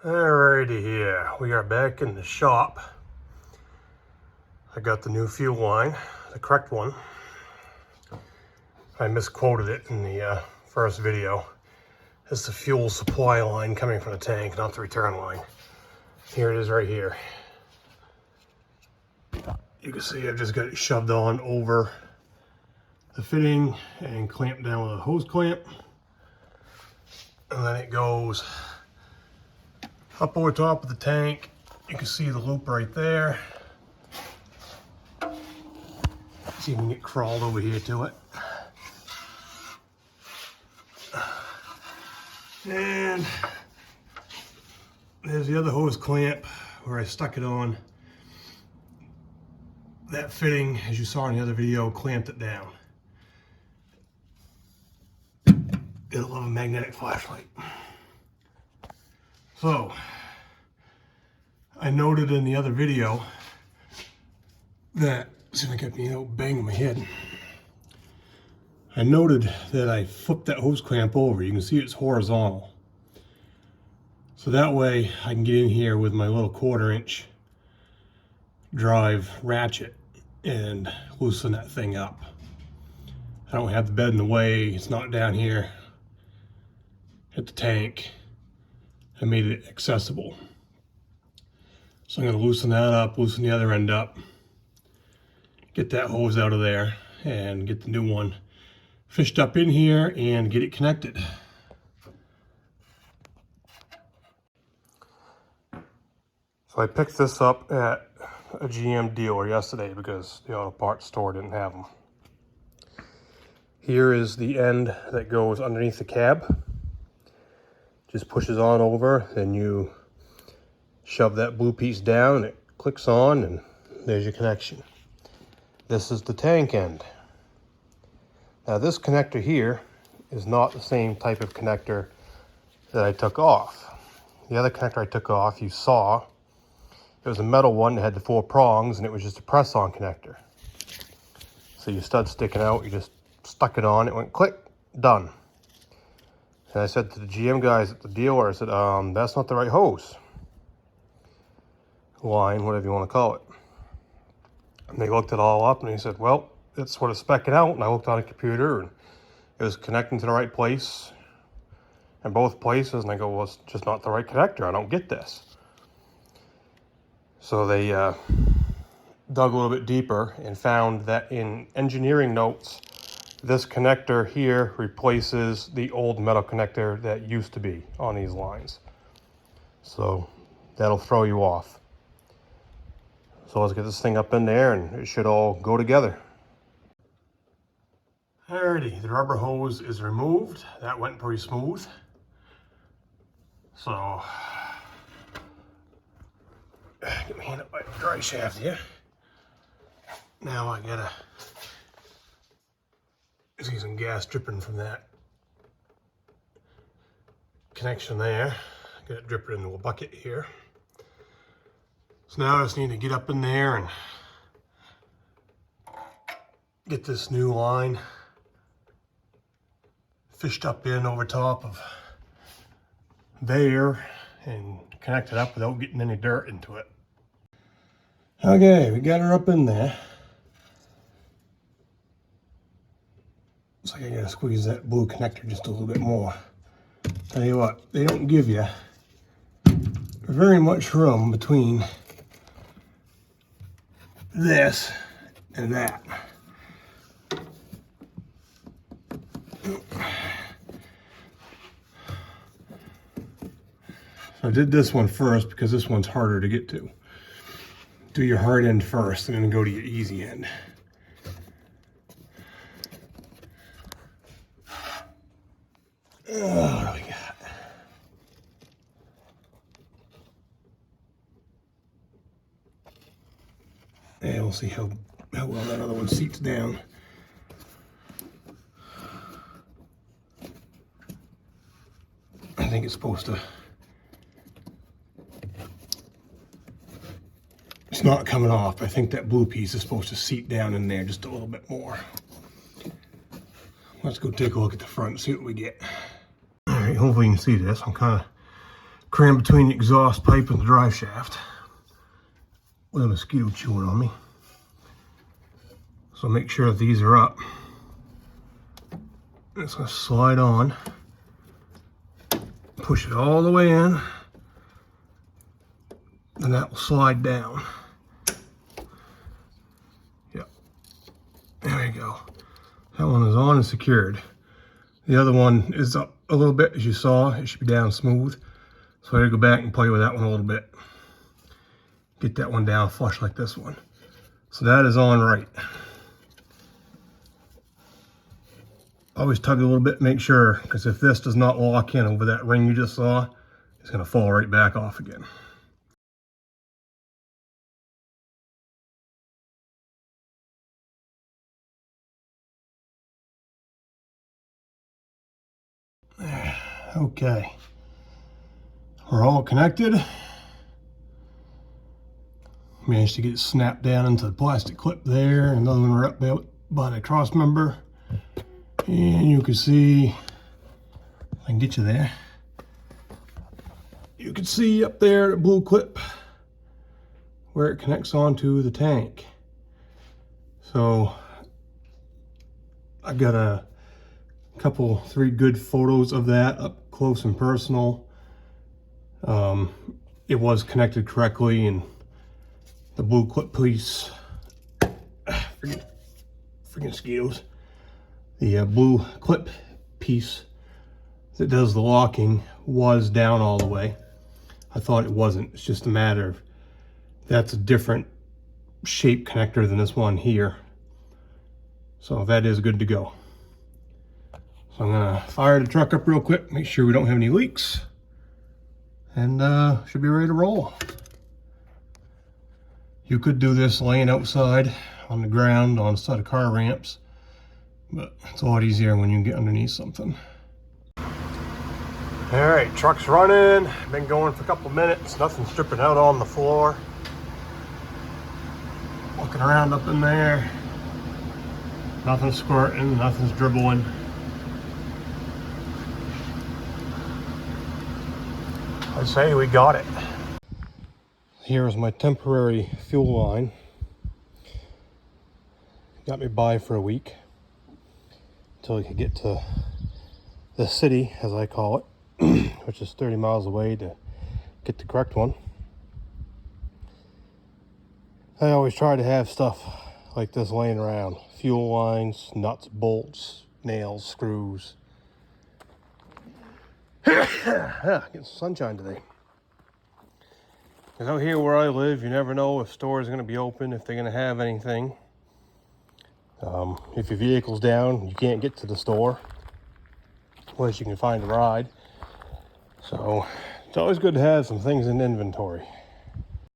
Alrighty here, we are back in the shop. I got the new fuel line, the correct one. I misquoted it in the first video. It's the fuel supply line coming from the tank, not the return line. Here it is right here. You can see I've just got it shoved on over the fitting and clamped down with a hose clamp. And then it goes up over top of the tank. You can see the loop right there. See if you can get crawled over here to it. And there's the other hose clamp where I stuck it on. That fitting, as you saw in the other video, clamped it down. It'll have a magnetic flashlight. So, I noted in the other video that, see if I kept me banging my head. I noted that I flipped that hose clamp over. You can see it's horizontal. So that way I can get in here with my little 1/4 inch drive ratchet and loosen that thing up. I don't have the bed in the way. It's not down here at the tank. I made it accessible. So I'm going to loosen that up, loosen the other end up, get that hose out of there, and get the new one fished up in here and get it connected. So I picked this up at a GM dealer yesterday because the auto parts store didn't have them. Here is the end that goes underneath the cab. Just pushes on over, then you shove that blue piece down and it clicks on, and there's your connection. This is the tank end. Now this connector here is not the same type of connector that I took off. The other connector I took off, you saw, it was a metal one that had the 4 prongs, and it was just a press-on connector. So your stud sticking out, you just stuck it on, it went click, done. And I said to the GM guys at the dealer, I said, that's not the right hose. Line, whatever you want to call it. And they looked it all up and he said, well, that's what it's specking out. And I looked on the computer and it was connecting to the right place in both places. And I go, well, it's just not the right connector. I don't get this. So they dug a little bit deeper and found that in engineering notes, this connector here replaces the old metal connector that used to be on these lines. So that'll throw you off. So let's get this thing up in there and it should all go together. Alrighty, the rubber hose is removed. That went pretty smooth. So, get my hand up by the dry shaft here. Now I gotta see some gas dripping from that connection there. Get it dripping into a bucket here. So now I just need to get up in there and get this new line fished up in over top of there and connect it up without getting any dirt into it. Okay, we got her up in there. Looks like I gotta squeeze that blue connector just a little bit more. Tell you what, they don't give you very much room between this and that. So I did this one first because this one's harder to get to. Do your hard end first and then go to your easy end. Oh, what do we got? And we'll see how well that other one seats down. I think it's supposed to. It's not coming off. I think that blue piece is supposed to seat down in there just a little bit more. Let's go take a look at the front and see what we get. All right, hopefully you can see this. I'm kind of crammed between the exhaust pipe and the drive shaft with a mosquito chewing on me. So make sure that these are up. It's going to slide on, push it all the way in, and that will slide down. Yep, there you go. That one is on and secured. The other one is up a little bit, as you saw. It should be down smooth. So I gotta go back and play with that one a little bit. Get that one down flush like this one. So that is on right. Always tug it a little bit, make sure, because if this does not lock in over that ring you just saw, it's gonna fall right back off again. Okay, we're all connected. Managed to get it snapped down into the plastic clip there. Another one right up by the cross member. And you can see, if I can get you there, you can see up there the blue clip where it connects onto the tank. So I got a couple, 3 good photos of that up close and personal. It was connected correctly, and the blue clip piece, freaking mosquitoes. The blue clip piece that does the locking was down all the way. I thought it wasn't. It's just a matter of, that's a different shape connector than this one here. So that is good to go. So I'm gonna fire the truck up real quick, make sure we don't have any leaks, and should be ready to roll. You could do this laying outside on the ground on a set of car ramps, but it's a lot easier when you can get underneath something. All right, truck's running. Been going for a couple minutes. Nothing's dripping out on the floor. Looking around up in there. Nothing's squirting, nothing's dribbling. I'd say we got it. Here's my temporary fuel line. Got me by for a week until we could get to the city, as I call it, which is 30 miles away, to get the correct one. I always try to have stuff like this laying around. Fuel lines, nuts, bolts, nails, screws. Getting some sunshine today. Because out here where I live, you never know if stores are going to be open, if they're going to have anything. If your vehicle's down, you can't get to the store unless you can find a ride. So it's always good to have some things in inventory.